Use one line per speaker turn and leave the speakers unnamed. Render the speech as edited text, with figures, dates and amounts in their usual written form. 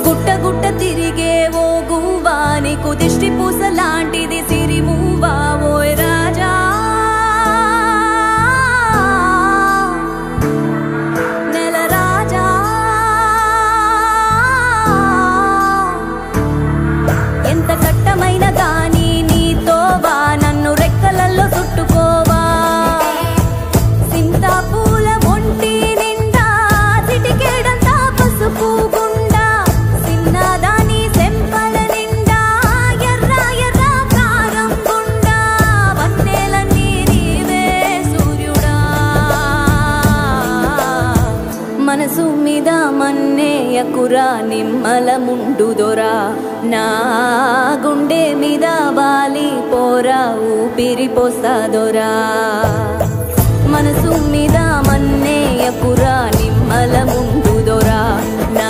గుట్ట గుట్ట తిరిగే ఓ గువ్వా నీకు దిష్టి పూస లాంటిది సిరిమువ్వా ఓయ్ రాజా నెల రాజా ఎంత కట్టమైన గాని నీతోవా నన్ను రెక్కలల్లో చుట్టుకోవా సింతాపూల ఒంటి నిండా చిటికేడంతా పసుపు గుండా సిన్నదాని సెంపల నిండా ఎర్ర ఎర్ర కారం గుండా వన్నెలన్నీ నీవే సూర్యుడా మనసు మీద మన్నేయకురా నిమ్మల ముండుదొరా నా గుండె మీద వాలి పోరా ఊపిరి పోస్తాదొరా మనసు మీద మన్నేయకురా నిమ్మల ముండుదొరా నా